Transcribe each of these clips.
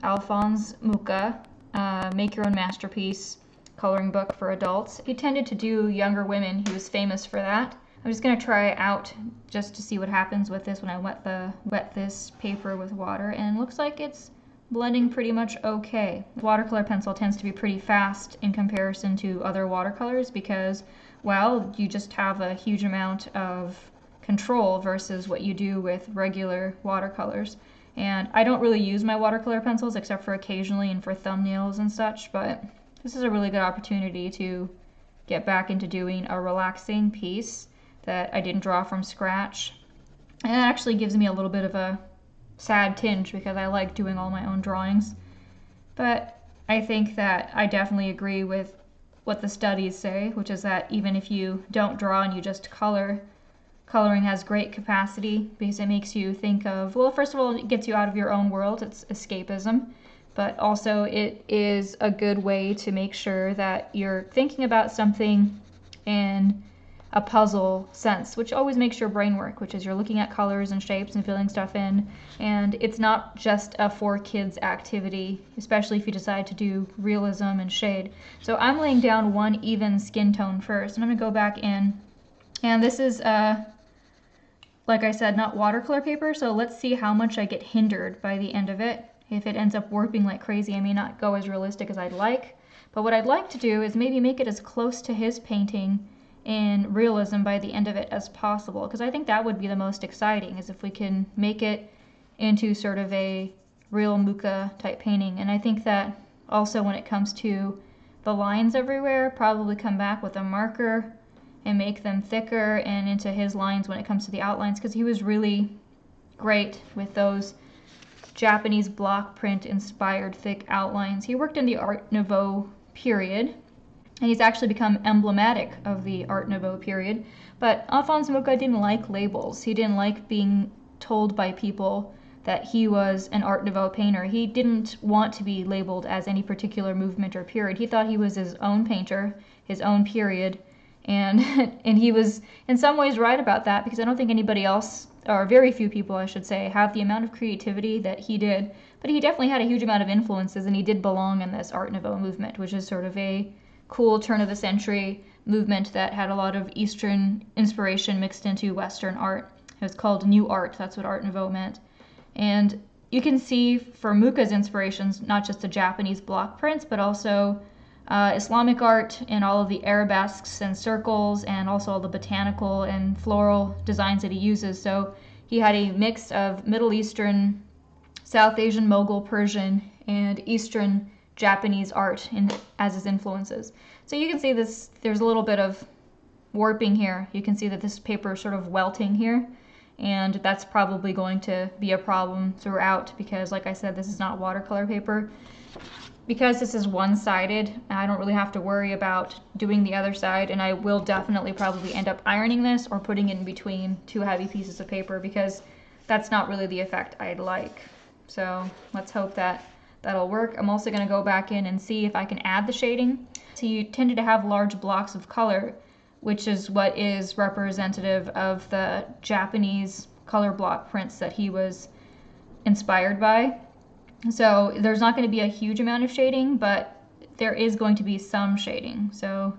Alphonse Mucha, Make Your Own Masterpiece coloring book for adults. He tended to do younger women. He was famous for that. I'm just going to try it out just to see what happens with this when I wet this paper with water, and it looks like it's blending pretty much okay. Watercolor pencil tends to be pretty fast in comparison to other watercolors because, well, you just have a huge amount of control versus what you do with regular watercolors. And I don't really use my watercolor pencils except for occasionally and for thumbnails and such, but this is a really good opportunity to get back into doing a relaxing piece that I didn't draw from scratch. And it actually gives me a little bit of a sad tinge because I like doing all my own drawings. But I think that I definitely agree with what the studies say, which is that even if you don't draw and you just color, coloring has great capacity because it makes you think of, well, first of all, it gets you out of your own world. It's escapism. But also it is a good way to make sure that you're thinking about something in a puzzle sense, which always makes your brain work, which is you're looking at colors and shapes and filling stuff in. And it's not just a for kids activity, especially if you decide to do realism and shade. So I'm laying down one even skin tone first, and I'm gonna go back in. And this is, like I said, not watercolor paper, so let's see how much I get hindered by the end of it. If it ends up warping like crazy, I may not go as realistic as I'd like. But what I'd like to do is maybe make it as close to his painting in realism by the end of it as possible, because I think that would be the most exciting, is if we can make it into sort of a real Mucha type painting. And I think that also when it comes to the lines everywhere, probably come back with a marker and make them thicker and into his lines when it comes to the outlines, because he was really great with those Japanese block print inspired thick outlines. He worked in the Art Nouveau period, and he's actually become emblematic of the Art Nouveau period. But Alphonse Mucha didn't like labels. He didn't like being told by people that he was an Art Nouveau painter. He didn't want to be labeled as any particular movement or period. He thought he was his own painter, his own period, and and he was in some ways right about that, because I don't think anybody else, or very few people I should say, have the amount of creativity that he did. But he definitely had a huge amount of influences, and he did belong in this Art Nouveau movement, which is sort of a cool turn of the century movement that had a lot of Eastern inspiration mixed into Western art. It was called New Art. That's what Art Nouveau meant. And you can see for Mucha's inspirations not just the Japanese block prints, but also Islamic art and all of the arabesques and circles, and also all the botanical and floral designs that he uses. So he had a mix of Middle Eastern, South Asian, Mughal, Persian, and Eastern Japanese art as his influences. So you can see this, there's a little bit of warping here. You can see that this paper is sort of welting here, and that's probably going to be a problem throughout because, like I said, this is not watercolor paper. Because this is one-sided, I don't really have to worry about doing the other side, and I will definitely probably end up ironing this or putting it in between two heavy pieces of paper, because that's not really the effect I'd like. So let's hope that that'll work. I'm also going to go back in and see if I can add the shading. So you tended to have large blocks of color, which is what is representative of the Japanese color block prints that he was inspired by. So there's not going to be a huge amount of shading, but there is going to be some shading. So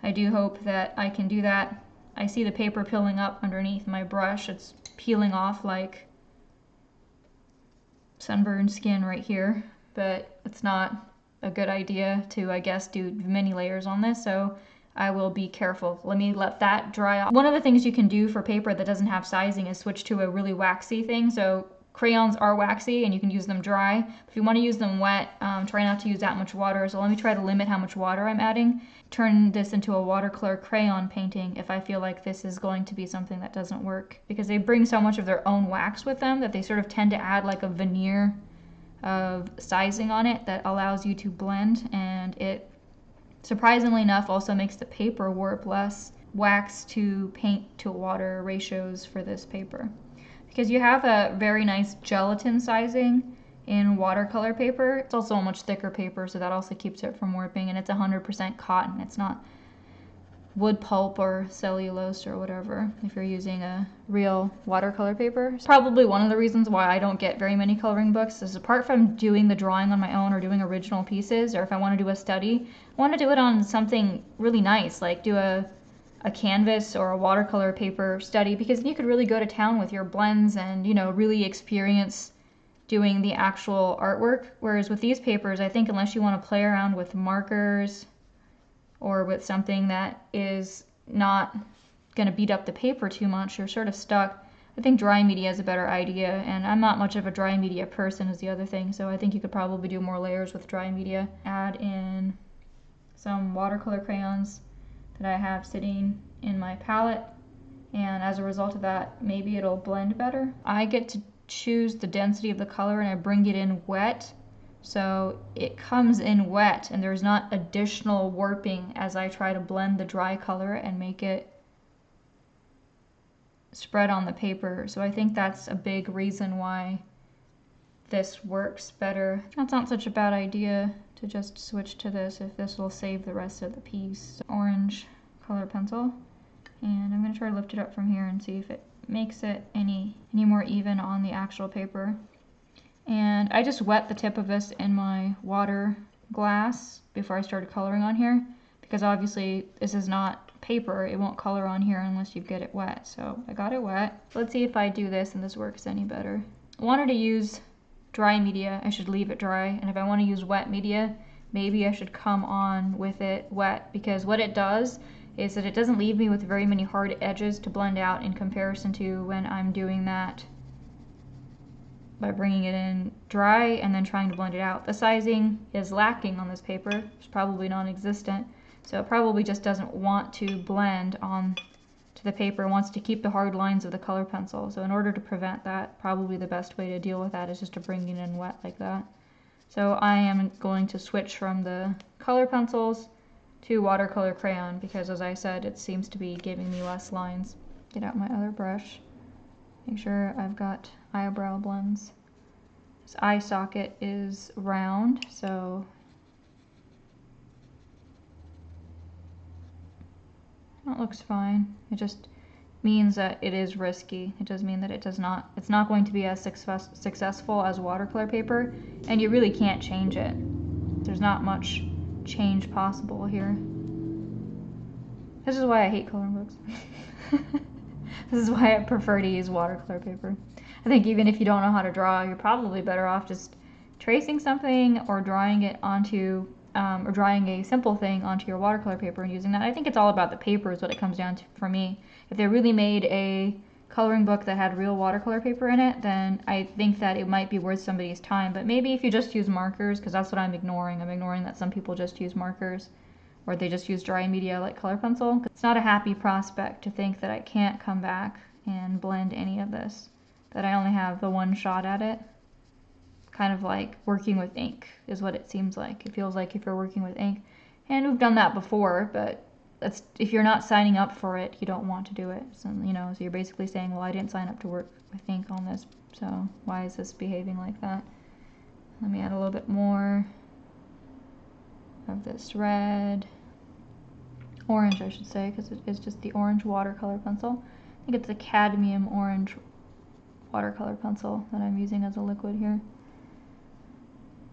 I do hope that I can do that. I see the paper peeling up underneath my brush. It's peeling off like sunburned skin right here, but it's not a good idea to, I guess, do many layers on this, so I will be careful. Let me let that dry off. One of the things you can do for paper that doesn't have sizing is switch to a really waxy thing. So crayons are waxy and you can use them dry. If you want to use them wet, try not to use that much water. So let me try to limit how much water I'm adding. Turn this into a watercolor crayon painting if I feel like this is going to be something that doesn't work. Because they bring so much of their own wax with them that they sort of tend to add like a veneer of sizing on it that allows you to blend, and it, surprisingly enough, also makes the paper warp less. Wax to paint to water ratios for this paper, because you have a very nice gelatin sizing in watercolor paper. It's also a much thicker paper, so that also keeps it from warping, and it's 100% cotton. It's not wood pulp or cellulose or whatever if you're using a real watercolor paper. It's probably one of the reasons why I don't get very many coloring books is apart from doing the drawing on my own or doing original pieces, or if I want to do a study, I want to do it on something really nice, like do a canvas or a watercolor paper study, because you could really go to town with your blends and, you know, really experience doing the actual artwork. Whereas with these papers, I think unless you want to play around with markers or with something that is not going to beat up the paper too much, you're sort of stuck. I think dry media is a better idea, and I'm not much of a dry media person is the other thing, so I think you could probably do more layers with dry media. Add in some watercolor crayons that I have sitting in my palette, and as a result of that, maybe it'll blend better. I get to choose the density of the color and I bring it in wet, so it comes in wet and there's not additional warping as I try to blend the dry color and make it spread on the paper. So I think that's a big reason why this works better. That's not such a bad idea to just switch to this if this will save the rest of the piece. Orange color pencil, and I'm going to try to lift it up from here and see if it makes it any more even on the actual paper. And I just wet the tip of this in my water glass before I started coloring on here, because obviously this is not paper, it won't color on here unless you get it wet. So I got it wet. Let's see if I do this and this works any better. I wanted to use dry media, I should leave it dry, and if I want to use wet media, maybe I should come on with it wet, because what it does is that it doesn't leave me with very many hard edges to blend out in comparison to when I'm doing that by bringing it in dry and then trying to blend it out. The sizing is lacking on this paper, it's probably non-existent, so it probably just doesn't want to blend on to the paper. It wants to keep the hard lines of the color pencil. So in order to prevent that, probably the best way to deal with that is just to bring it in wet like that. So I am going to switch from the color pencils to watercolor crayon, because as I said, it seems to be giving me less lines. Get out my other brush. Make sure I've got eyebrow blends. This eye socket is round, so that looks fine. It just means that it is risky. It does mean that it's not going to be as successful as watercolor paper, and you really can't change it. There's not much change possible here. This is why I hate coloring books. This is why I prefer to use watercolor paper. I think even if you don't know how to draw, you're probably better off just tracing something or drawing it onto or drawing a simple thing onto your watercolor paper and using that. I think it's all about the paper is what it comes down to for me. If they really made a coloring book that had real watercolor paper in it, then I think that it might be worth somebody's time. But maybe if you just use markers, because that's what I'm ignoring. I'm ignoring that some people just use markers, or they just use dry media like color pencil. It's not a happy prospect to think that I can't come back and blend any of this, that I only have the one shot at it. Kind of like working with ink is what it seems like. It feels like if you're working with ink, and we've done that before, but that's, if you're not signing up for it, you don't want to do it. So, you know, so you're basically saying, well, I didn't sign up to work with ink on this, so why is this behaving like that? Let me add a little bit more of this red, orange I should say, because it is just the orange watercolor pencil. I think it's the cadmium orange watercolor pencil that I'm using as a liquid here.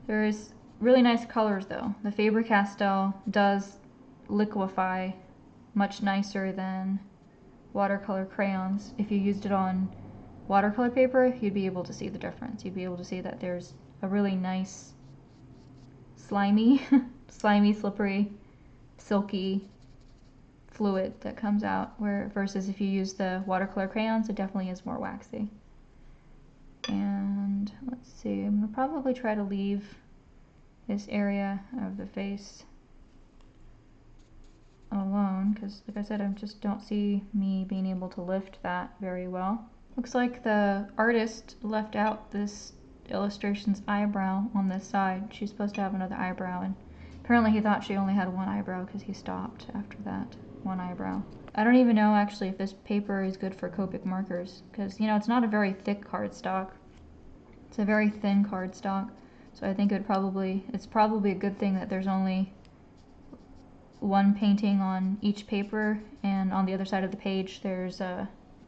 There's really nice colors though. The Faber-Castell does liquefy much nicer than watercolor crayons. If you used it on watercolor paper, you'd be able to see the difference. You'd be able to see that there's a really nice slimy, slippery, silky fluid that comes out, where versus if you use the watercolor crayons, it definitely is more waxy. And let's see, I'm going to probably try to leave this area of the face alone, because like I said, I just don't see me being able to lift that very well. Looks like the artist left out this illustration's eyebrow on this side. She's supposed to have another eyebrow, and apparently he thought she only had one eyebrow because he stopped after that one eyebrow. I don't even know actually if this paper is good for Copic markers, because you know it's not a very thick cardstock. It's a very thin cardstock, so I think it's probably a good thing that there's only one painting on each paper, and on the other side of the page there's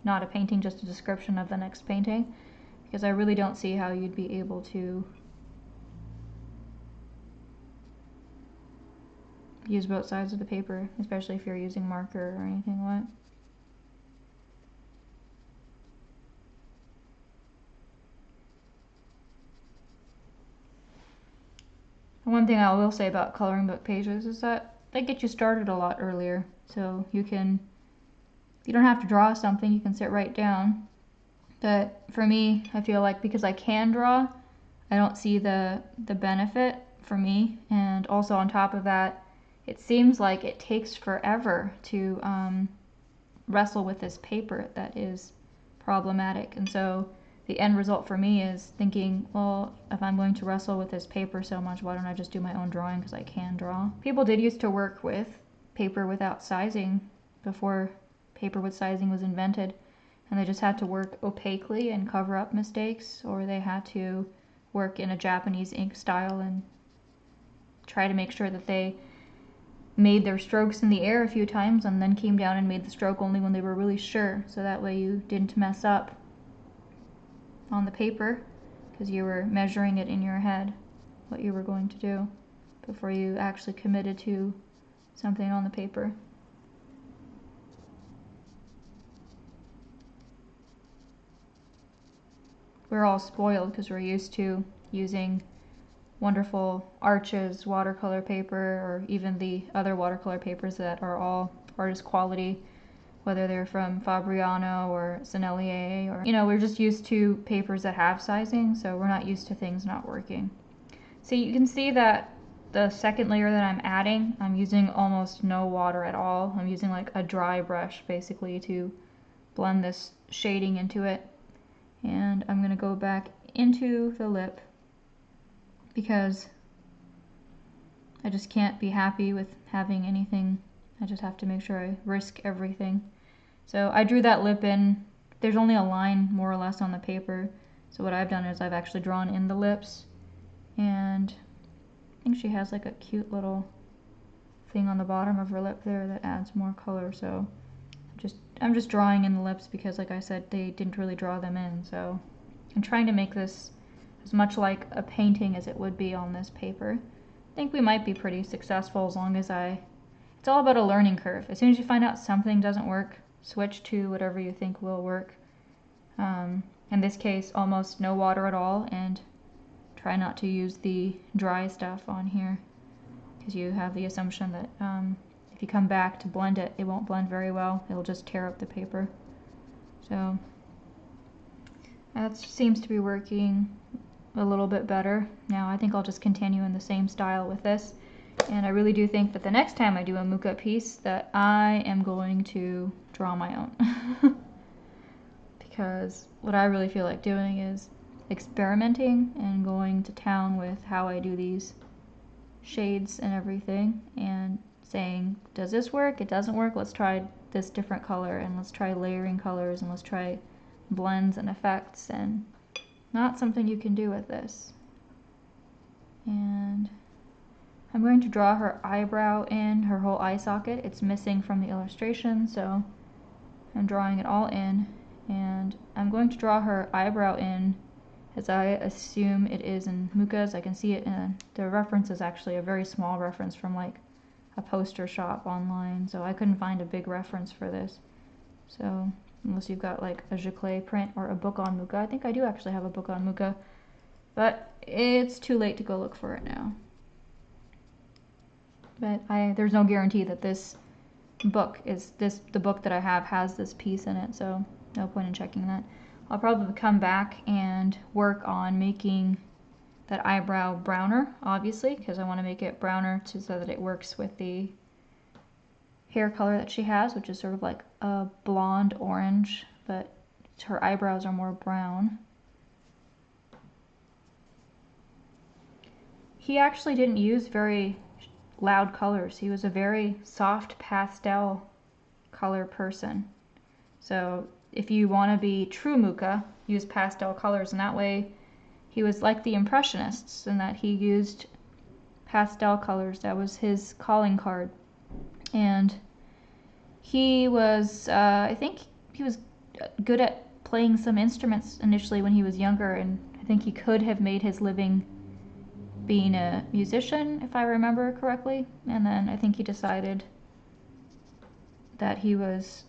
not a painting, just a description of the next painting, because I really don't see how you'd be able to use both sides of the paper, especially if you're using marker or anything like that. One thing I will say about coloring book pages is that they get you started a lot earlier. So you don't have to draw something, you can sit right down. But for me, I feel like because I can draw, I don't see the benefit for me. And also on top of that, it seems like it takes forever to wrestle with this paper that is problematic. And so the end result for me is thinking, well, if I'm going to wrestle with this paper so much, why don't I just do my own drawing, because I can draw. People did used to work with paper without sizing before paper with sizing was invented, and they just had to work opaquely and cover up mistakes, or they had to work in a Japanese ink style and try to make sure that they made their strokes in the air a few times and then came down and made the stroke only when they were really sure, so that way you didn't mess up on the paper, because you were measuring it in your head what you were going to do before you actually committed to something on the paper. We're all spoiled because we're used to using wonderful Arches watercolor paper, or even the other watercolor papers that are all artist quality, whether they're from Fabriano or Sennelier, or, we're just used to papers that have sizing, so we're not used to things not working. So you can see that the second layer that I'm adding, I'm using almost no water at all. I'm using like a dry brush basically to blend this shading into it. And I'm going to go back into the lip because I just can't be happy with having anything. I just have to make sure I risk everything. So I drew that lip in. There's only a line more or less on the paper. So what I've done is I've actually drawn in the lips. And I think she has like a cute little thing on the bottom of her lip there that adds more color. So I'm just drawing in the lips because, like I said, they didn't really draw them in. So I'm trying to make this as much like a painting as it would be on this paper. I think we might be pretty successful as long as it's all about a learning curve. As soon as you find out something doesn't work, switch to whatever you think will work. In this case, almost no water at all, and try not to use the dry stuff on here, because you have the assumption that if you come back to blend it, it won't blend very well. It'll just tear up the paper. So that seems to be working a little bit better. Now I think I'll just continue in the same style with this. And I really do think that the next time I do a Mucha piece that I am going to draw my own. Because what I really feel like doing is experimenting and going to town with how I do these shades and everything, and saying, does this work? It doesn't work. Let's try this different color, and let's try layering colors, and let's try blends and effects, and not something you can do with this. And I'm going to draw her eyebrow in, her whole eye socket. It's missing from the illustration, so I'm drawing it all in. And I'm going to draw her eyebrow in as I assume it is in Mucha's. I can see it in the reference is actually a very small reference from like a poster shop online, so I couldn't find a big reference for this. So unless you've got like a Giclée print or a book on Mucha. I think I do actually have a book on Mucha, but it's too late to go look for it now. But there's no guarantee that this book is the book that I have has this piece in it, so no point in checking that. I'll probably come back and work on making that eyebrow browner, obviously, because I want to make it browner so that it works with the hair color that she has, which is sort of like a blonde orange, but her eyebrows are more brown. He actually didn't use very loud colors. He was a very soft pastel color person. So if you want to be true Mucha, use pastel colors, and that way he was like the Impressionists in that he used pastel colors. That was his calling card. And he was, I think he was good at playing some instruments initially when he was younger, and I think he could have made his living being a musician, if I remember correctly. And then I think he decided that he was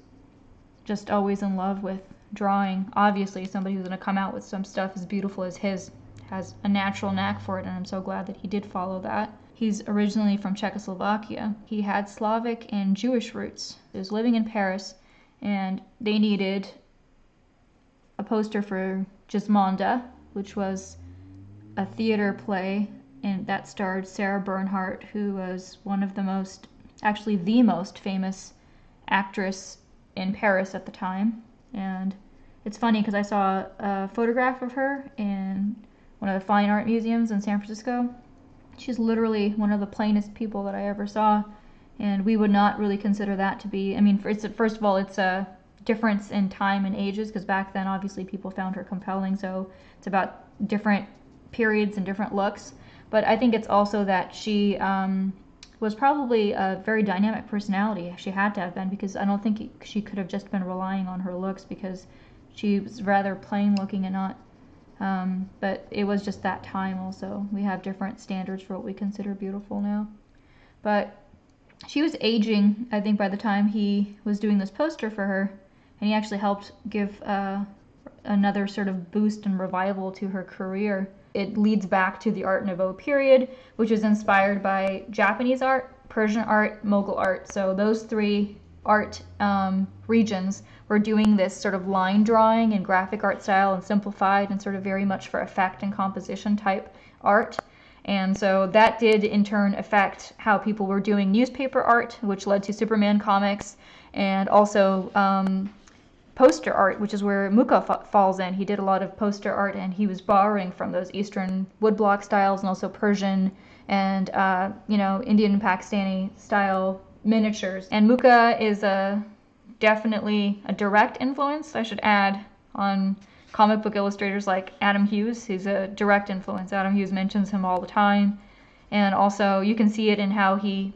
just always in love with drawing. Obviously, somebody who's going to come out with some stuff as beautiful as his has a natural knack for it, and I'm so glad that he did follow that. He's originally from Czechoslovakia. He had Slavic and Jewish roots. He was living in Paris, and they needed a poster for Gismonda, which was a theater play, and that starred Sarah Bernhardt, who was one of the most, actually the most famous actress in Paris at the time. And it's funny because I saw a photograph of her in one of the fine art museums in San Francisco. She's literally one of the plainest people that I ever saw, and we would not really consider that to be, I mean, first of all, it's a difference in time and ages, because back then obviously people found her compelling, so it's about different periods and different looks. But I think it's also that she was probably a very dynamic personality. She had to have been, because I don't think she could have just been relying on her looks, because she was rather plain looking and not, but it was just that time also. We have different standards for what we consider beautiful now. But she was aging, I think, by the time he was doing this poster for her, and he actually helped give another sort of boost and revival to her career. It leads back to the Art Nouveau period, which is inspired by Japanese art, Persian art, Mughal art. So those three art regions were doing this sort of line drawing and graphic art style, and simplified and sort of very much for effect and composition type art. And so that did in turn affect how people were doing newspaper art, which led to Superman comics, and also poster art, which is where Mucha falls in. He did a lot of poster art, and he was borrowing from those Eastern woodblock styles, and also Persian and Indian and Pakistani style miniatures. And Mucha is definitely a direct influence, I should add, on comic book illustrators like Adam Hughes. He's a direct influence. Adam Hughes mentions him all the time, and also you can see it in how he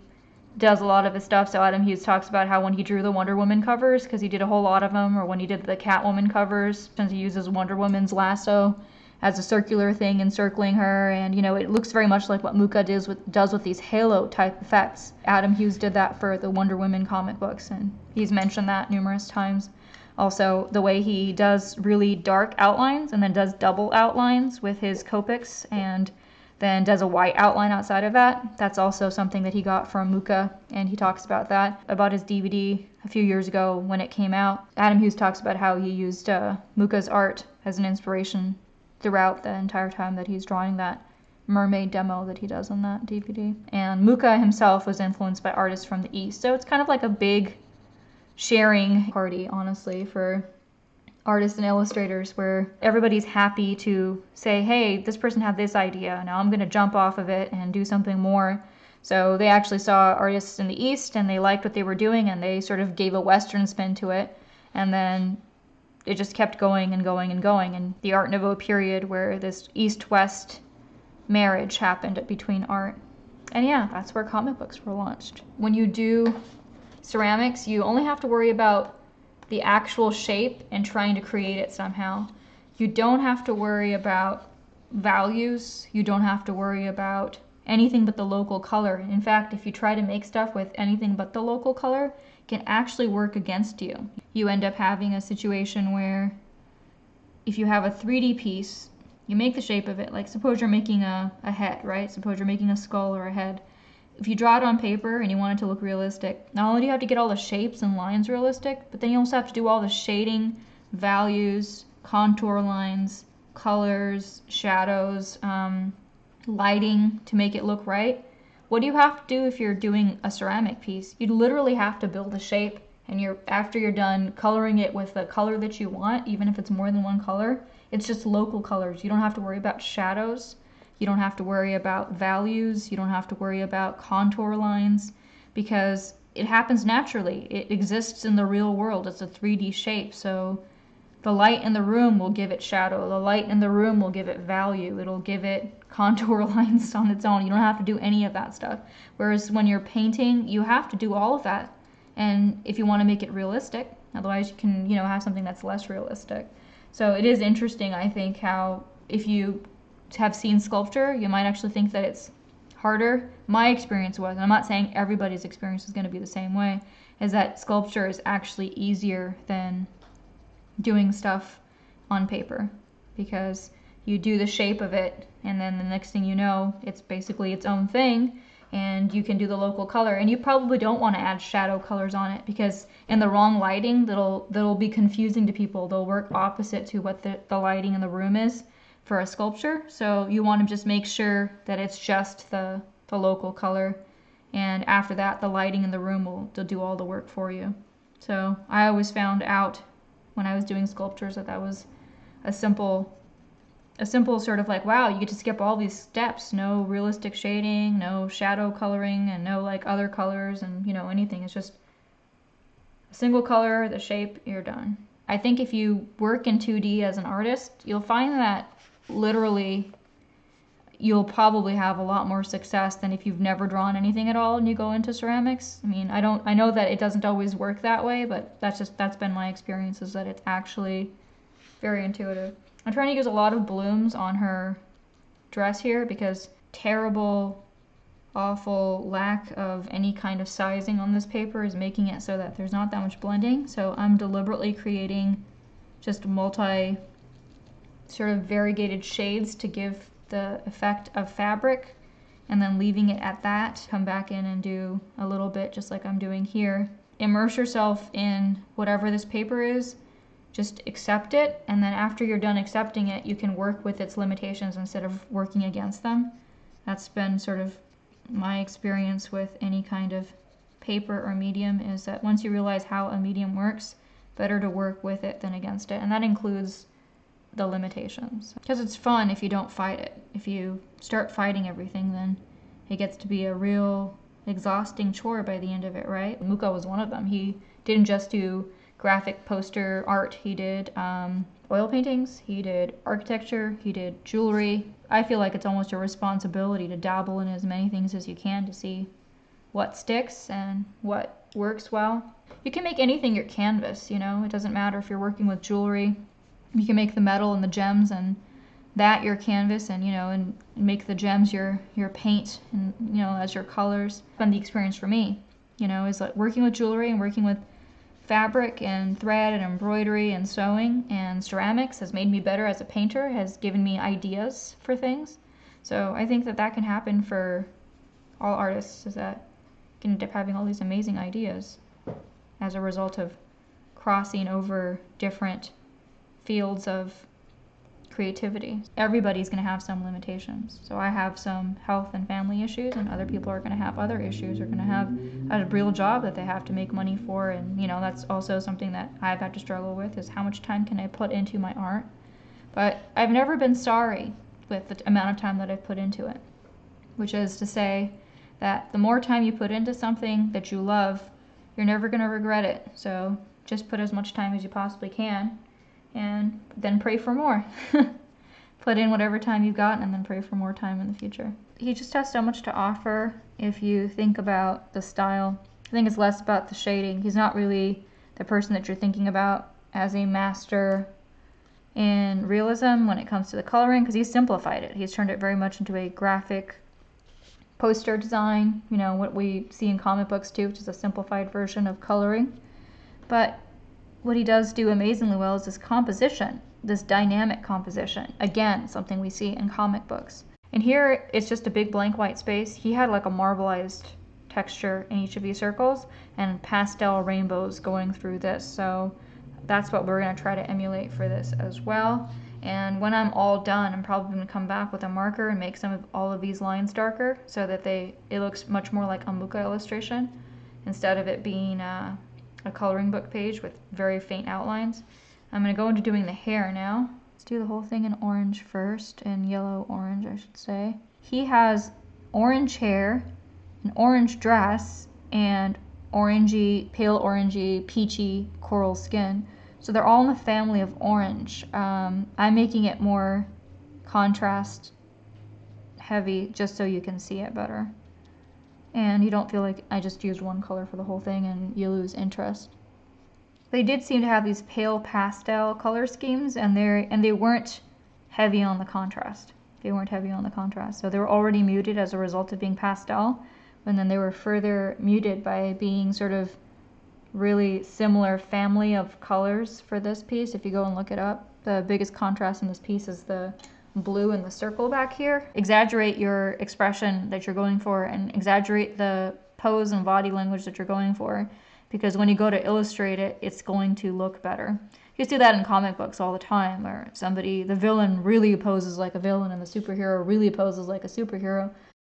does a lot of his stuff. So Adam Hughes talks about how when he drew the Wonder Woman covers, because he did a whole lot of them, or when he did the Catwoman covers, since he uses Wonder Woman's lasso as a circular thing encircling her, and it looks very much like what Mucha does with these halo type effects. Adam Hughes did that for the Wonder Woman comic books, and he's mentioned that numerous times. Also, the way he does really dark outlines and then does double outlines with his Copics, and then does a white outline outside of that. That's also something that he got from Mucha, and he talks about that, about his DVD a few years ago when it came out. Adam Hughes talks about how he used Mucha's art as an inspiration throughout the entire time that he's drawing that mermaid demo that he does on that DVD. And Mucha himself was influenced by artists from the East, so it's kind of like a big sharing party, honestly, for artists and illustrators, where everybody's happy to say, hey, this person had this idea, now I'm going to jump off of it and do something more. So they actually saw artists in the East, and they liked what they were doing, and they sort of gave a Western spin to it, and then it just kept going and going and going. And the Art Nouveau period, where this East-West marriage happened between art. And yeah, that's where comic books were launched. When you do ceramics, you only have to worry about the actual shape and trying to create it somehow. You don't have to worry about values. You don't have to worry about anything but the local color. In fact, if you try to make stuff with anything but the local color, it can actually work against you. You end up having a situation where if you have a 3D piece, you make the shape of it. Like suppose you're making a head, right? Suppose you're making a skull or a head. If you draw it on paper and you want it to look realistic, not only do you have to get all the shapes and lines realistic, but then you also have to do all the shading, values, contour lines, colors, shadows, lighting to make it look right. What do you have to do if you're doing a ceramic piece? You literally have to build a shape, and after you're done coloring it with the color that you want, even if it's more than one color, it's just local colors. You don't have to worry about shadows. You don't have to worry about values. You don't have to worry about contour lines, because it happens naturally. It exists in the real world. It's a 3D shape. So The light in the room will give it shadow. The light in the room will give it value. It'll give it contour lines on its own. You don't have to do any of that stuff. Whereas when you're painting, you have to do all of that. And if you want to make it realistic, otherwise you can, have something that's less realistic. So it is interesting, I think, how if you have seen sculpture, you might actually think that it's harder. My experience was, and I'm not saying everybody's experience is going to be the same way, is that sculpture is actually easier than doing stuff on paper, because you do the shape of it and then the next thing you know, it's basically its own thing, and you can do the local color. And you probably don't want to add shadow colors on it, because in the wrong lighting, that'll be confusing to people. They'll work opposite to what the lighting in the room is for a sculpture. So you want to just make sure that it's just the local color, and after that the lighting in the room will do all the work for you. So I always found out when I was doing sculptures that was a simple sort of like, wow, you get to skip all these steps. No realistic shading, no shadow coloring, and no like other colors and anything. It's just a single color, the shape, you're done. I think if you work in 2D as an artist, you'll find that literally you'll probably have a lot more success than if you've never drawn anything at all and you go into ceramics. I mean, I know that it doesn't always work that way, but that's been my experience, is that it's actually very intuitive. I'm trying to use a lot of blooms on her dress here because terrible, awful lack of any kind of sizing on this paper is making it so that there's not that much blending. So I'm deliberately creating just multi sort of variegated shades to give the effect of fabric, and then leaving it at that. Come back in and do a little bit just like I'm doing here. Immerse yourself in whatever this paper is, just accept it, and then after you're done accepting it, you can work with its limitations instead of working against them. That's been sort of my experience with any kind of paper or medium, is that once you realize how a medium works, better to work with it than against it, and that includes the limitations. Because it's fun if you don't fight it. If you start fighting everything, then it gets to be a real exhausting chore by the end of it, right? Mucha was one of them. He didn't just do graphic poster art. He did oil paintings, he did architecture, he did jewelry. I feel like it's almost a responsibility to dabble in as many things as you can to see what sticks and what works well. You can make anything your canvas, it doesn't matter if you're working with jewelry. You can make the metal and the gems and that your canvas, and and make the gems your paint, and as your colors. It's been the experience for me, is like working with jewelry and working with fabric and thread and embroidery and sewing and ceramics has made me better as a painter, has given me ideas for things. So I think that can happen for all artists, is that you can end up having all these amazing ideas as a result of crossing over different fields of creativity. Everybody's going to have some limitations. So I have some health and family issues, and other people are going to have other issues. Are going to have a real job that they have to make money for, and that's also something that I've had to struggle with, is how much time can I put into my art. But I've never been sorry with the amount of time that I've put into it, which is to say that the more time you put into something that you love, you're never going to regret it. So just put as much time as you possibly can, and then pray for more. Put in whatever time you've got, and then pray for more time in the future. He just has so much to offer if you think about the style. I think it's less about the shading. He's not really the person that you're thinking about as a master in realism when it comes to the coloring, because he's simplified it. He's turned it very much into a graphic poster design, what we see in comic books too, which is a simplified version of coloring. But what he does do amazingly well is this composition, this dynamic composition. Again, something we see in comic books. And here it's just a big blank white space. He had like a marbleized texture in each of these circles and pastel rainbows going through this. So that's what we're going to try to emulate for this as well. And when I'm all done, I'm probably going to come back with a marker and make all of these lines darker so that it looks much more like a Mucha illustration instead of it being a coloring book page with very faint outlines. I'm going to go into doing the hair now. Let's do the whole thing in orange first, in yellow-orange I should say. He has orange hair, an orange dress, and orangey, pale orangey, peachy coral skin. So they're all in the family of orange. I'm making it more contrast heavy just so you can see it better. And you don't feel like I just used one color for the whole thing and you lose interest. They did seem to have these pale pastel color schemes, and they weren't heavy on the contrast. They weren't heavy on the contrast. So they were already muted as a result of being pastel, and then they were further muted by being sort of really similar family of colors for this piece. If you go and look it up, the biggest contrast in this piece is the blue in the circle back here. Exaggerate your expression that you're going for and exaggerate the pose and body language that you're going for, because when you go to illustrate it, it's going to look better. You see that in comic books all the time, where the villain really poses like a villain and the superhero really poses like a superhero.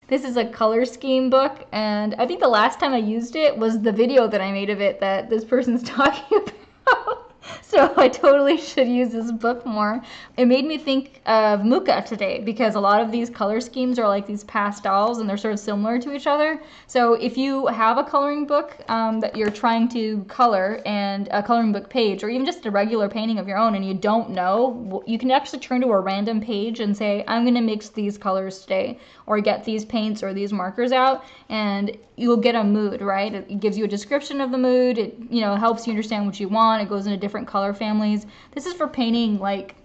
This is a color scheme book, and I think the last time I used it was the video that I made of it that this person's talking about. So I totally should use this book more. It made me think of Mucha today, because a lot of these color schemes are like these pastels and they're sort of similar to each other. So if you have a coloring book that you're trying to color, and a coloring book page, or even just a regular painting of your own, and you don't know, you can actually turn to a random page and say, I'm going to mix these colors today, or get these paints or these markers out, and you'll get a mood, right? It gives you a description of the mood. It, helps you understand what you want. It goes into different color families. This is for painting like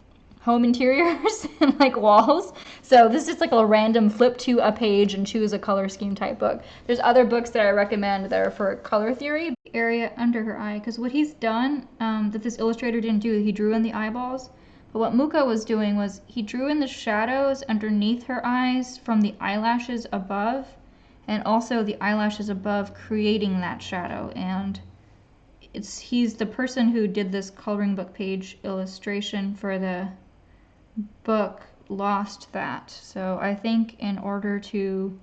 home interiors and like walls. So this is just like a random flip to a page and choose a color scheme type book. There's other books that I recommend that are for color theory. Area under her eye, because what he's done that this illustrator didn't do, he drew in the eyeballs. But what Mucha was doing was he drew in the shadows underneath her eyes from the eyelashes above, and also the eyelashes above creating that shadow. And he's the person who did this coloring book page illustration for the book lost that. So I think in order to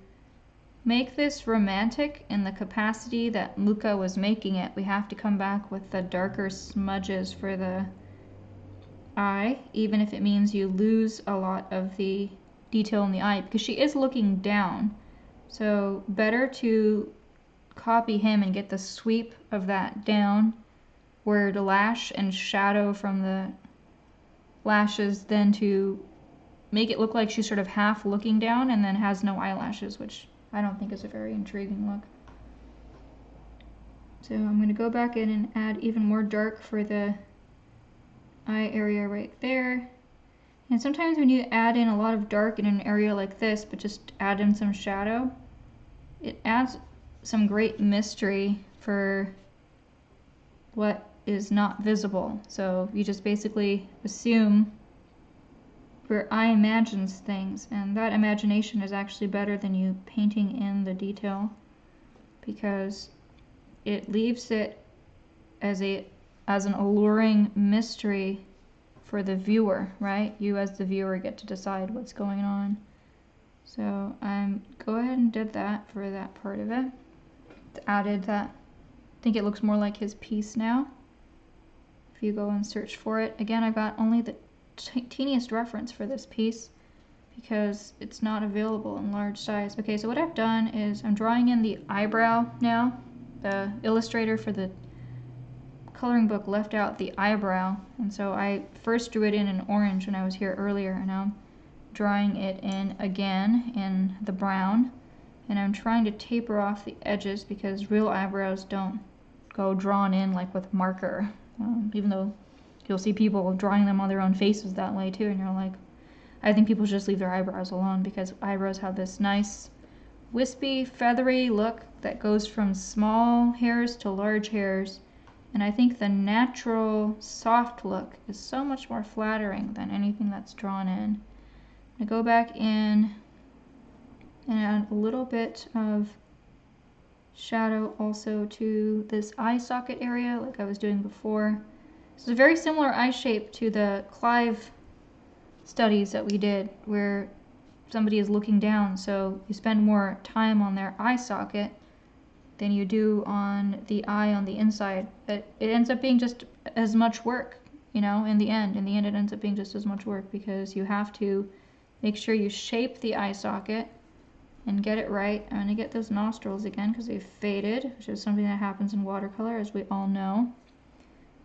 make this romantic in the capacity that Mucha was making it, we have to come back with the darker smudges for the eye, even if it means you lose a lot of the detail in the eye, because she is looking down. So better to copy him and get the sweep of that down where the lash and shadow from the lashes, than to make it look like she's sort of half looking down and then has no eyelashes, which I don't think is a very intriguing look. So I'm going to go back in and add even more dark for the eye area right there. And sometimes when you add in a lot of dark in an area like this, but just add in some shadow, it adds some great mystery for what is not visible. So you just basically assume your eye imagines things, and that imagination is actually better than you painting in the detail, because it leaves it as an alluring mystery for the viewer, right? You as the viewer get to decide what's going on. So go ahead and did that for that part of it. Added that. I think it looks more like his piece now. If you go and search for it. Again, I got only the teeniest reference for this piece because it's not available in large size. Okay, so what I've done is I'm drawing in the eyebrow now. The illustrator for the coloring book left out the eyebrow, and so I first drew it in orange when I was here earlier, and now I'm drawing it in again in the brown, and I'm trying to taper off the edges because real eyebrows don't go drawn in like with marker, even though you'll see people drawing them on their own faces that way too, and you're like, I think people should just leave their eyebrows alone, because eyebrows have this nice wispy feathery look that goes from small hairs to large hairs. And I think the natural soft look is so much more flattering than anything that's drawn in. I go back in and add a little bit of shadow also to this eye socket area like I was doing before. This is a very similar eye shape to the Clive studies that we did, where somebody is looking down, so you spend more time on their eye socket than you do on the eye on the inside. But it ends up being just as much work, in the end. In the end, it ends up being just as much work, because you have to make sure you shape the eye socket and get it right. I'm going to get those nostrils again because they've faded, which is something that happens in watercolor, as we all know.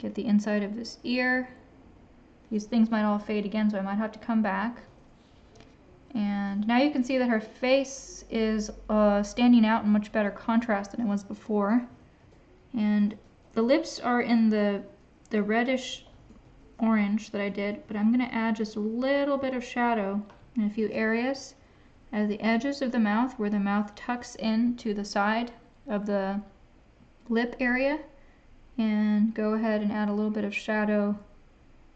Get the inside of this ear. These things might all fade again, so I might have to come back. And now you can see that her face is standing out in much better contrast than it was before. And the lips are in the reddish orange that I did, but I'm going to add just a little bit of shadow in a few areas at the edges of the mouth, where the mouth tucks in to the side of the lip area. And go ahead and add a little bit of shadow.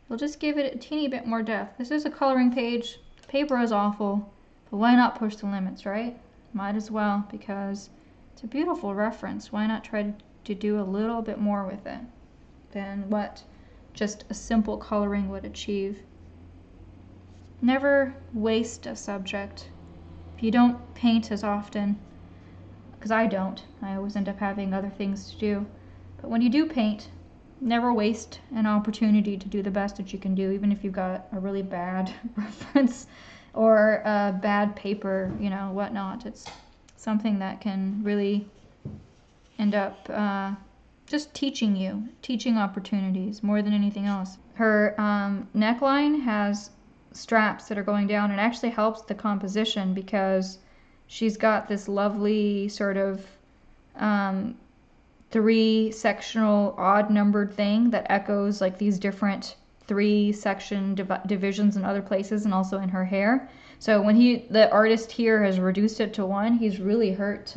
We'll just give it a teeny bit more depth. This is a coloring page. The paper is awful, but why not push the limits, right? Might as well, because it's a beautiful reference. Why not try to do a little bit more with it than what just a simple coloring would achieve? Never waste a subject. If you don't paint as often, because I don't, I always end up having other things to do. But when you do paint, never waste an opportunity to do the best that you can do, even if you've got a really bad reference or a bad paper, you know, whatnot. It's something that can really end up just teaching opportunities more than anything else. Her neckline has straps that are going down, and actually helps the composition because she's got this lovely sort of three-sectional odd numbered thing that echoes like these different three-section divisions in other places and also in her hair. So when the artist here has reduced it to one, he's really hurt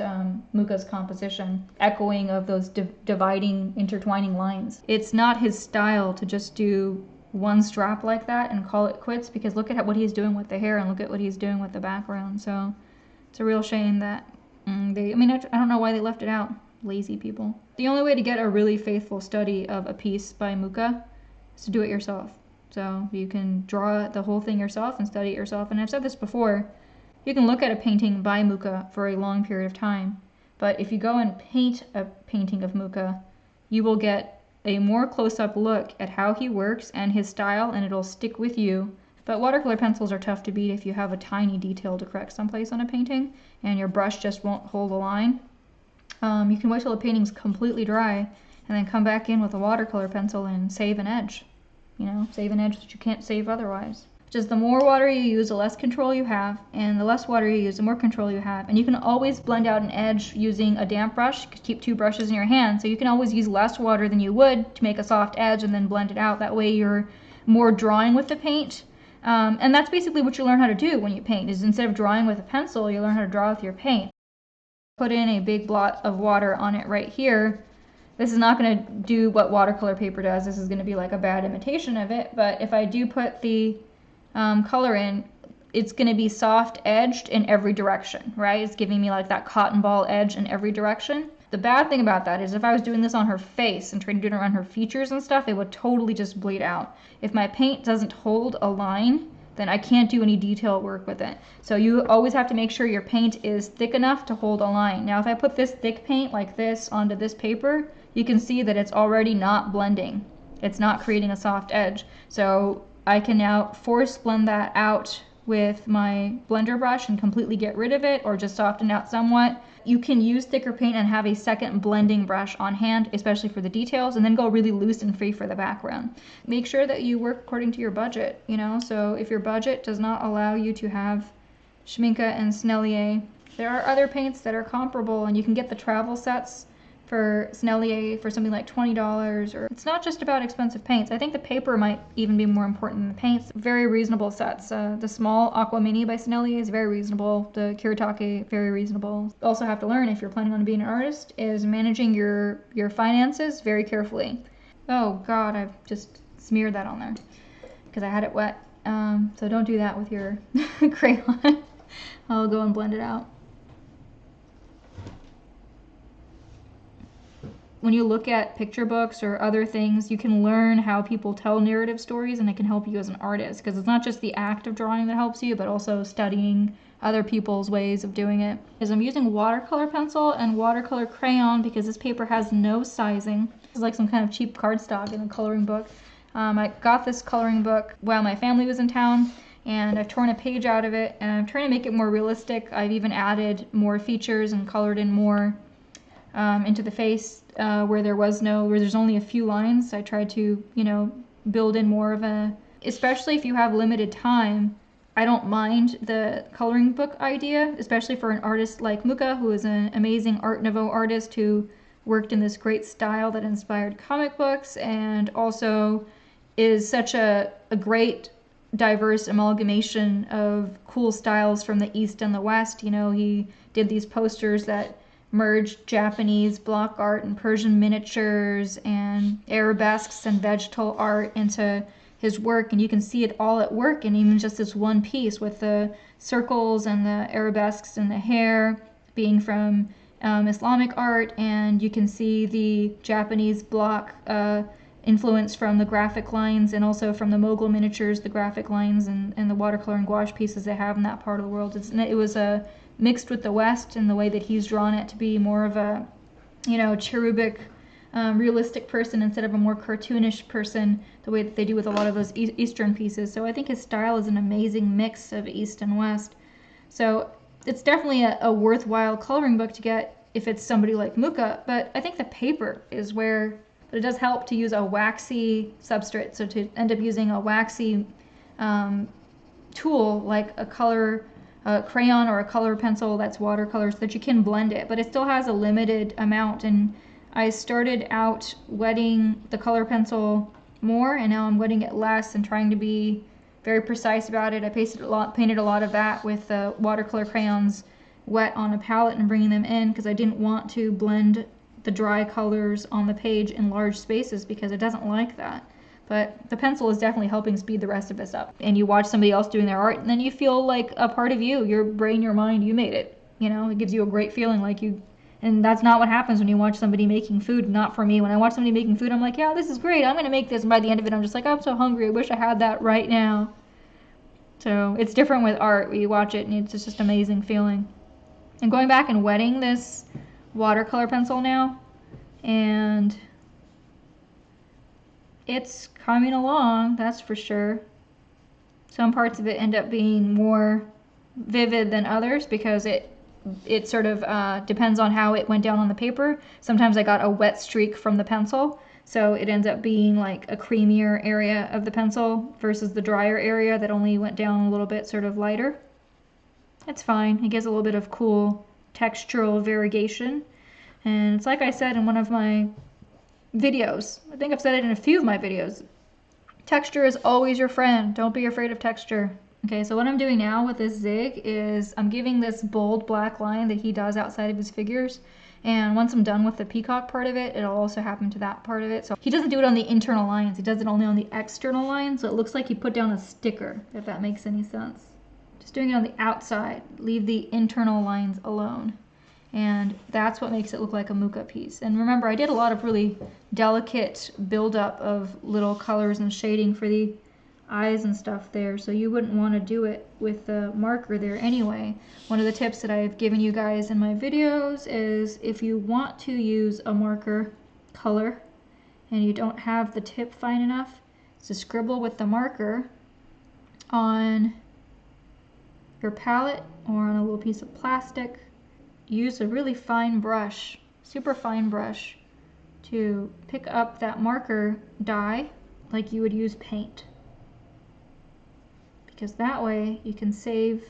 Mucha's composition, echoing of those dividing, intertwining lines. It's not his style to just do one strap like that and call it quits, because look at what he's doing with the hair and look at what he's doing with the background. So it's a real shame that I don't know why they left it out. Lazy people. The only way to get a really faithful study of a piece by Mucha is to do it yourself. So you can draw the whole thing yourself and study it yourself. And I've said this before, you can look at a painting by Mucha for a long period of time, but if you go and paint a painting of Mucha, you will get a more close-up look at how he works and his style, and it'll stick with you. But watercolor pencils are tough to beat if you have a tiny detail to correct someplace on a painting and your brush just won't hold a line. You can wait till the painting's completely dry and then come back in with a watercolor pencil and save an edge. You know, save an edge that you can't save otherwise. Just the more water you use, the less control you have, and the less water you use, the more control you have. And you can always blend out an edge using a damp brush. You can keep two brushes in your hand, so you can always use less water than you would to make a soft edge and then blend it out. That way you're more drawing with the paint. And that's basically what you learn how to do when you paint, is instead of drawing with a pencil, you learn how to draw with your paint. Put in a big blot of water on it right here. This is not going to do what watercolor paper does. This is going to be like a bad imitation of it. But if I do put the color in, it's going to be soft edged in every direction, right? It's giving me like that cotton ball edge in every direction. The bad thing about that is if I was doing this on her face and trying to do it around her features and stuff, it would totally just bleed out. If my paint doesn't hold a line, then I can't do any detail work with it. So you always have to make sure your paint is thick enough to hold a line. Now if I put this thick paint like this onto this paper, you can see that it's already not blending. It's not creating a soft edge. So I can now force blend that out with my blender brush and completely get rid of it, or just soften out somewhat. You can use thicker paint and have a second blending brush on hand, especially for the details, and then go really loose and free for the background. Make sure that you work according to your budget, you know, so if your budget does not allow you to have Schmincke and Sennelier, there are other paints that are comparable, and you can get the travel sets for Sennelier for something like $20, or it's not just about expensive paints. I think the paper might even be more important than the paints. Very reasonable sets. The small Aqua Mini by Sennelier is very reasonable. The Kiritake, very reasonable. Also have to learn, if you're planning on being an artist, is managing your finances very carefully. Oh God, I've just smeared that on there because I had it wet. So don't do that with your crayon. I'll go and blend it out. When you look at picture books or other things, you can learn how people tell narrative stories, and it can help you as an artist, because it's not just the act of drawing that helps you, but also studying other people's ways of doing it. Is I'm using watercolor pencil and watercolor crayon because this paper has no sizing. It's like some kind of cheap cardstock in a coloring book. I got this coloring book while my family was in town, and I've torn a page out of it, and I'm trying to make it more realistic. I've even added more features and colored in more into the face where there's only a few lines. I tried to, build in more of especially if you have limited time. I don't mind the coloring book idea, especially for an artist like Mucha, who is an amazing Art Nouveau artist who worked in this great style that inspired comic books and also is such a great diverse amalgamation of cool styles from the East and the West. He did these posters that merged Japanese block art and Persian miniatures and arabesques and vegetal art into his work, and you can see it all at work in even just this one piece with the circles and the arabesques and the hair being from Islamic art, and you can see the Japanese block influence from the graphic lines and also from the Mogul miniatures, the graphic lines and the watercolor and gouache pieces they have in that part of the world. It was mixed with the West in the way that he's drawn it to be more of a, cherubic, realistic person instead of a more cartoonish person, the way that they do with a lot of those Eastern pieces. So I think his style is an amazing mix of East and West. So it's definitely a worthwhile coloring book to get if it's somebody like Mucha, but I think the paper is where, but it does help to use a waxy substrate. So to end up using a waxy tool like a color crayon or a color pencil that's watercolor so that you can blend it, but it still has a limited amount. And I started out wetting the color pencil more, and now I'm wetting it less and trying to be very precise about it. I painted a lot of that with the watercolor crayons wet on a palette and bringing them in because I didn't want to blend the dry colors on the page in large spaces because it doesn't like that. But the pencil is definitely helping speed the rest of this up. And you watch somebody else doing their art, and then you feel like a part of you, your brain, your mind, you made it. It gives you a great feeling like you, and that's not what happens when you watch somebody making food. Not for me. When I watch somebody making food, I'm like, yeah, this is great. I'm going to make this. And by the end of it, I'm just like, I'm so hungry. I wish I had that right now. So it's different with art. You watch it, and it's just an amazing feeling. And going back and wetting this watercolor pencil now, and it's coming along, that's for sure. Some parts of it end up being more vivid than others because it sort of depends on how it went down on the paper. Sometimes I got a wet streak from the pencil, so it ends up being like a creamier area of the pencil versus the drier area that only went down a little bit sort of lighter. It's fine. It gives a little bit of cool textural variegation. And it's like I said in one of my videos, I think I've said it in a few of my videos, texture is always your friend. Don't be afraid of texture. Okay, so what I'm doing now with this zig is I'm giving this bold black line that he does outside of his figures, and once I'm done with the peacock part of it, it'll also happen to that part of it. So he doesn't do it on the internal lines, he does it only on the external lines, so it looks like he put down a sticker, if that makes any sense. Just doing it on the outside, leave the internal lines alone. And that's what makes it look like a Mucha piece. And remember, I did a lot of really delicate buildup of little colors and shading for the eyes and stuff there, so you wouldn't want to do it with the marker there anyway. One of the tips that I've given you guys in my videos is if you want to use a marker color and you don't have the tip fine enough, to scribble with the marker on your palette or on a little piece of plastic. Use a really fine brush, super fine brush, to pick up that marker dye like you would use paint. Because that way you can save,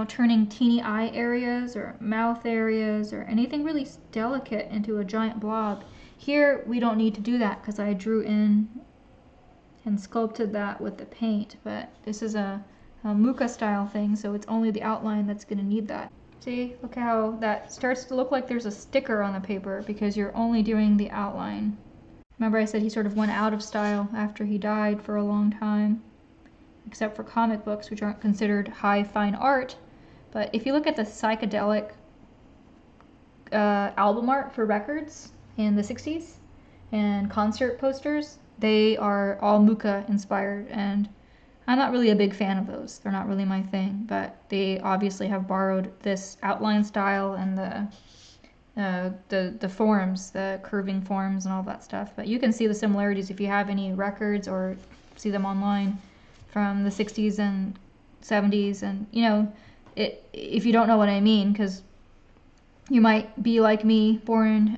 turning teeny eye areas or mouth areas or anything really delicate into a giant blob. Here we don't need to do that because I drew in and sculpted that with the paint, but this is a Mucha style thing, so it's only the outline that's going to need that. See, look how that starts to look like there's a sticker on the paper because you're only doing the outline. Remember I said he sort of went out of style after he died for a long time, except for comic books, which aren't considered high fine art. But if you look at the psychedelic album art for records in the 60s and concert posters, they are all Mucha inspired, and I'm not really a big fan of those. They're not really my thing, but they obviously have borrowed this outline style and the forms, the curving forms and all that stuff. But you can see the similarities if you have any records or see them online from the 60s and 70s, and if you don't know what I mean, because You might be like me, born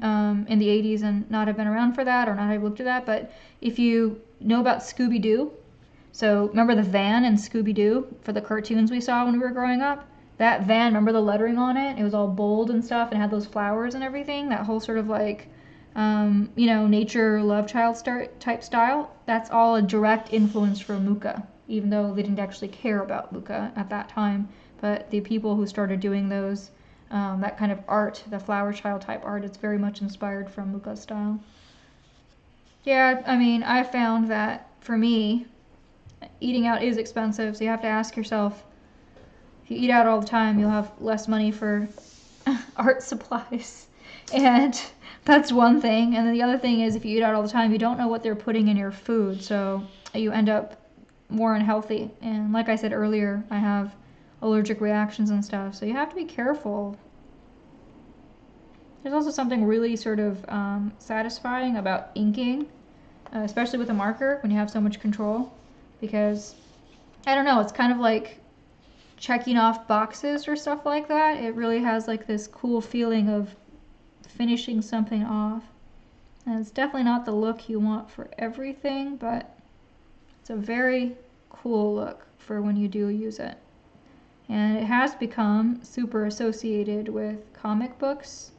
in the 80s and not have been around for that or not have looked at that, but if you know about Scooby-Doo, so remember the van in Scooby-Doo for the cartoons we saw when we were growing up? That van, remember the lettering on it? It was all bold and stuff and had those flowers and everything. That whole sort of like, you know, nature love child type style. That's all a direct influence from Mucha, even though they didn't actually care about Mucha at that time. But the people who started doing those, that kind of art, the flower child type art, it's very much inspired from Mucha style. Yeah, I mean, I found that for me, eating out is expensive, so you have to ask yourself, if you eat out all the time, you'll have less money for art supplies. And that's one thing. And then the other thing is, if you eat out all the time, you don't know what they're putting in your food, so you end up more unhealthy. And like I said earlier, I have allergic reactions and stuff, so you have to be careful. There's also something really sort of satisfying about inking, especially with a marker when you have so much control, because I don't know, it's kind of like checking off boxes or stuff like that. It really has like this cool feeling of finishing something off. And it's definitely not the look you want for everything, but it's a very cool look for when you do use it. And it has become super associated with comic books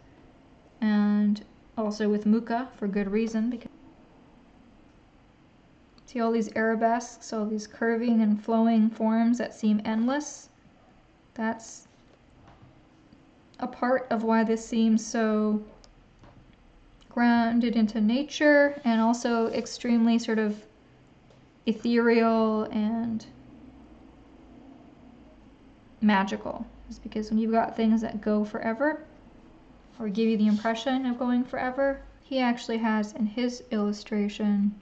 and also with Mucha for good reason. Because see all these arabesques, all these curving and flowing forms that seem endless? That's a part of why this seems so grounded into nature and also extremely sort of ethereal and magical. It's because when you've got things that go forever or give you the impression of going forever, he actually has in his illustration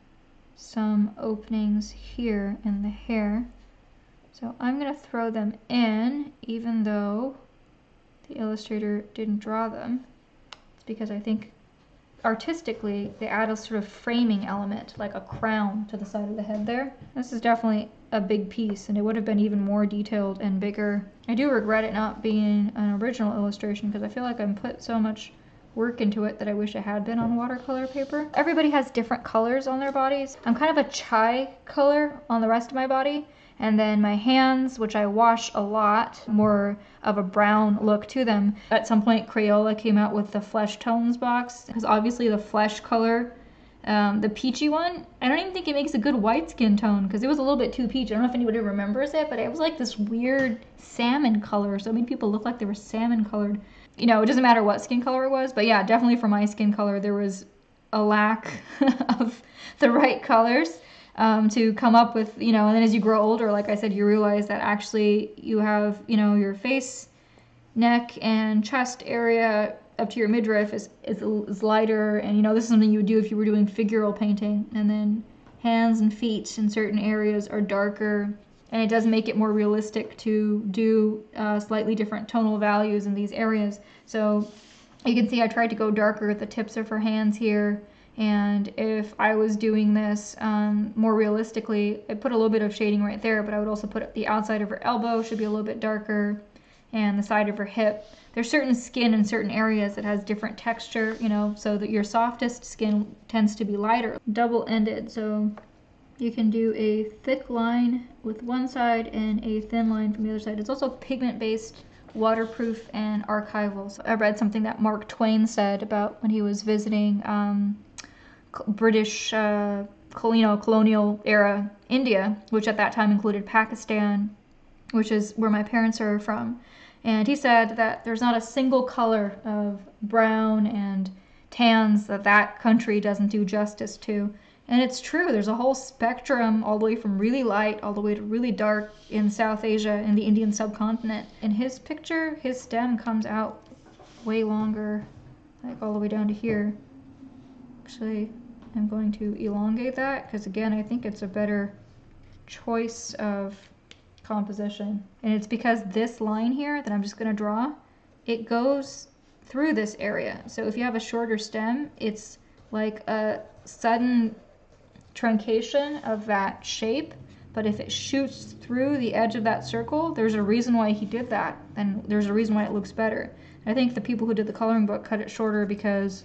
some openings here in the hair. So I'm going to throw them in even though the illustrator didn't draw them. It's because I think artistically they add a sort of framing element, like a crown to the side of the head there. This is definitely a big piece, and it would have been even more detailed and bigger. I do regret it not being an original illustration because I feel like I've put so much work into it that I wish it had been on watercolor paper. Everybody has different colors on their bodies. I'm kind of a chai color on the rest of my body, and then my hands, which I wash a lot, more of a brown look to them. At some point, Crayola came out with the Flesh Tones box, because obviously the flesh color, the peachy one, I don't even think it makes a good white skin tone, because it was a little bit too peachy. I don't know if anybody remembers it, but it was like this weird salmon color, so many people looked like they were salmon colored. You know, it doesn't matter what skin color it was, but yeah, definitely for my skin color, there was a lack of the right colors. To come up with, you know, and then as you grow older, like I said, you realize that actually you have, you know, your face, neck, and chest area up to your midriff is lighter, and you know, this is something you would do if you were doing figural painting, and then hands and feet in certain areas are darker, and it does make it more realistic to do slightly different tonal values in these areas. So you can see I tried to go darker at the tips of her hands here. And if I was doing this more realistically, I put a little bit of shading right there, but I would also put the outside of her elbow should be a little bit darker, and the side of her hip. There's certain skin in certain areas that has different texture, you know, so that your softest skin tends to be lighter. Double-ended, so you can do a thick line with one side and a thin line from the other side. It's also pigment-based, waterproof, and archival. So I read something that Mark Twain said about when he was visiting British colonial era India, which at that time included Pakistan, which is where my parents are from. And he said that there's not a single color of brown and tans that country doesn't do justice to. And it's true, there's a whole spectrum all the way from really light all the way to really dark in South Asia and the Indian subcontinent. In his picture, his stem comes out way longer, like all the way down to here. Actually, I'm going to elongate that because again, I think it's a better choice of composition. And it's because this line here that I'm just going to draw, it goes through this area. So if you have a shorter stem, it's like a sudden truncation of that shape, But if it shoots through the edge of that circle, there's a reason why he did that, and there's a reason why it looks better. I think the people who did the coloring book cut it shorter because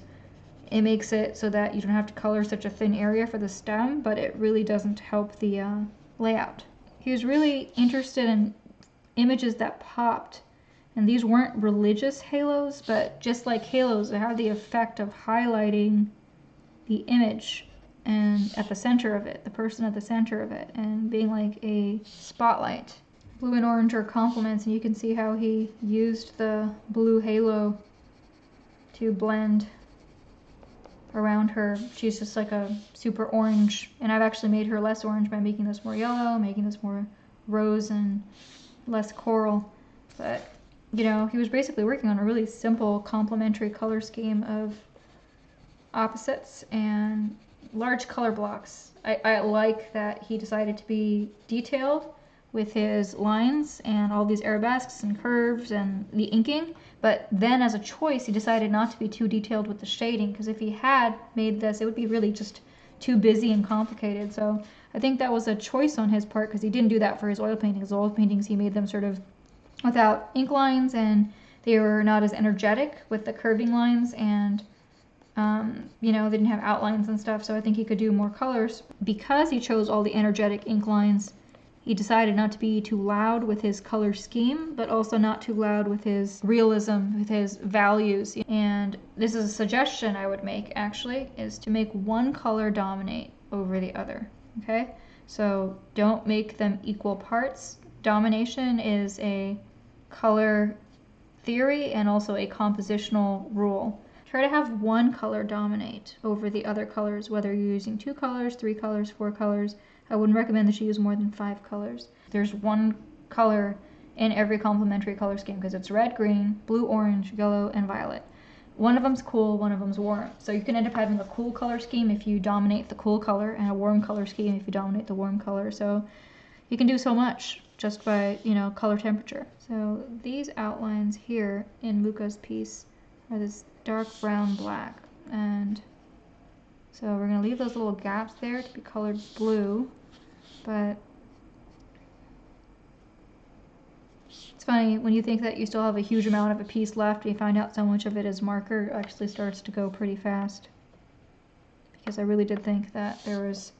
it makes it so that you don't have to color such a thin area for the stem, but it really doesn't help the layout. He was really interested in images that popped, and these weren't religious halos, but just like halos, they have the effect of highlighting the image and at the center of it, the person at the center of it, and being like a spotlight. Blue and orange are complements, and you can see how he used the blue halo to blend around her. She's just like a super orange, and I've actually made her less orange by making this more yellow, making this more rose and less coral. But you know, he was basically working on a really simple complementary color scheme of opposites and large color blocks. I like that he decided to be detailed with his lines and all these arabesques and curves and the inking, but then as a choice he decided not to be too detailed with the shading, because if he had made this, it would be really just too busy and complicated. So I think that was a choice on his part, because he didn't do that for his oil paintings. Oil paintings, he made them sort of without ink lines, and they were not as energetic with the curving lines, and you know, they didn't have outlines and stuff, so I think he could do more colors. Because he chose all the energetic ink lines, he decided not to be too loud with his color scheme, but also not too loud with his realism, with his values. And this is a suggestion I would make, actually, is to make one color dominate over the other, okay? So don't make them equal parts. Domination is a color theory and also a compositional rule. Try to have one color dominate over the other colors, whether you're using 2 colors, 3 colors, 4 colors. I wouldn't recommend that you use more than 5 colors. There's one color in every complementary color scheme, because it's red, green, blue, orange, yellow, and violet. One of them's cool, one of them's warm. So you can end up having a cool color scheme if you dominate the cool color, and a warm color scheme if you dominate the warm color. So you can do so much just by, you know, color temperature. So these outlines here in Mucha's piece are this dark brown black, and so we're going to leave those little gaps there to be colored blue. But it's funny, when you think that you still have a huge amount of a piece left, and you find out so much of it is marker, it actually starts to go pretty fast. Because I really did think that there was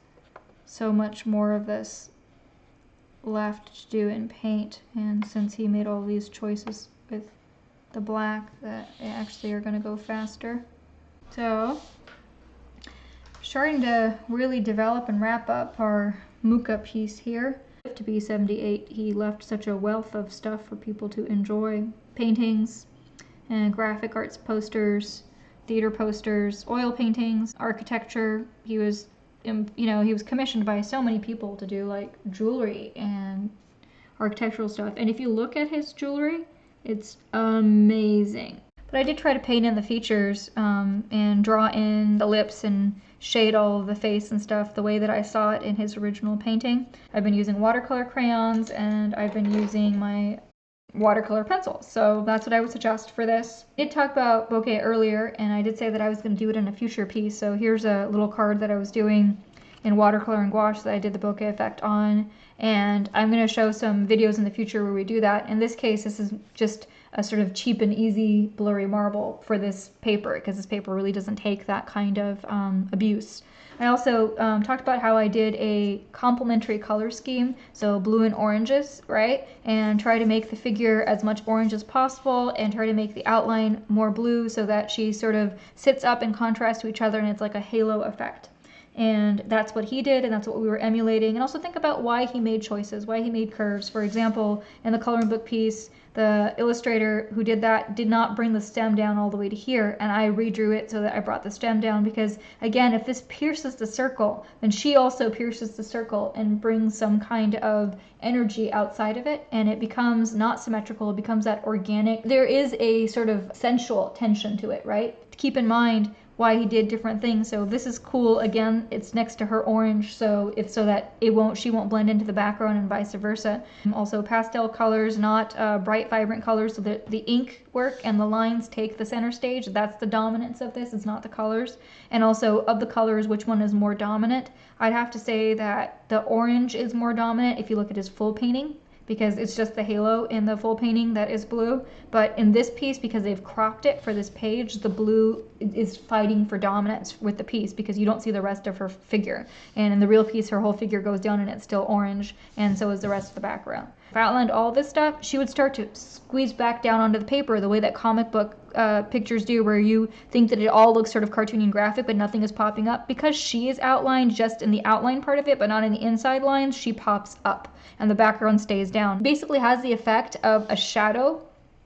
so much more of this left to do in paint, and since he made all these choices with the black, that they actually are going to go faster. So starting to really develop and wrap up our Mucha piece here. To be 78, he left such a wealth of stuff for people to enjoy. Paintings and graphic arts posters, theater posters, oil paintings, architecture. He was, you know, he was commissioned by so many people to do like jewelry and architectural stuff. And if you look at his jewelry, it's amazing. But I did try to paint in the features and draw in the lips and shade all of the face and stuff the way that I saw it in his original painting. I've been using watercolor crayons, and I've been using my watercolor pencils. So that's what I would suggest for this. I did talk about bokeh earlier, and I did say that I was going to do it in a future piece. So here's a little card that I was doing in watercolor and gouache that I did the bokeh effect on. And I'm going to show some videos in the future where we do that. In this case, this is just a sort of cheap and easy blurry marble for this paper, because this paper really doesn't take that kind of abuse. I also talked about how I did a complementary color scheme, so blue and oranges, right? And try to make the figure as much orange as possible, and try to make the outline more blue so that she sort of sits up in contrast to each other, and it's like a halo effect. And that's what he did, and that's what we were emulating. And also think about why he made choices, why he made curves. For example, in the coloring book piece, the illustrator who did that did not bring the stem down all the way to here, and I redrew it so that I brought the stem down, because again, if this pierces the circle, then she also pierces the circle and brings some kind of energy outside of it, and it becomes not symmetrical, it becomes that organic. There is a sort of sensual tension to it, right? Keep in mind, why he did different things. So this is cool. Again, it's next to her orange, so it's so that she won't blend into the background and vice versa. Also pastel colors, not bright vibrant colors, so that the ink work and the lines take the center stage. That's the dominance of this. It's not the colors. And also of the colors, which one is more dominant? I'd have to say that the orange is more dominant if you look at his full painting, because it's just the halo in the full painting that is blue. But in this piece, because they've cropped it for this page, the blue is fighting for dominance with the piece because you don't see the rest of her figure. And in the real piece, her whole figure goes down and it's still orange, and so is the rest of the background. If I outlined all this stuff, she would start to squeeze back down onto the paper the way that comic book pictures do, where you think that it all looks sort of cartoony and graphic, but nothing is popping up. Because she is outlined just in the outline part of it, but not in the inside lines, she pops up and the background stays down. Basically has the effect of a shadow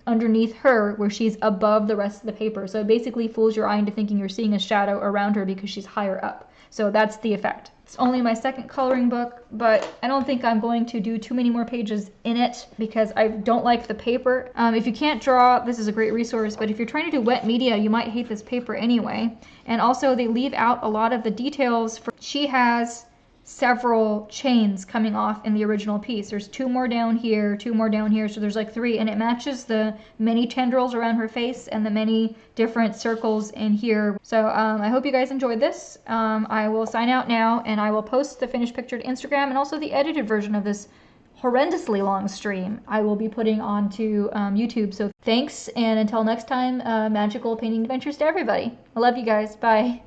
underneath her where she's above the rest of the paper. So it basically fools your eye into thinking you're seeing a shadow around her because she's higher up. So that's the effect. It's only my second coloring book, but I don't think I'm going to do too many more pages in it because I don't like the paper. If you can't draw, this is a great resource, but if you're trying to do wet media, you might hate this paper anyway. And also they leave out a lot of the details. She has several chains coming off in the original piece. There's 2 more down here, 2 more down here, so there's like 3, and it matches the many tendrils around her face and the many different circles in here. So I hope you guys enjoyed this. I will sign out now, and I will post the finished picture to Instagram, and also the edited version of this horrendously long stream I will be putting onto YouTube. So thanks, and until next time, magical painting adventures to everybody. I love you guys. Bye.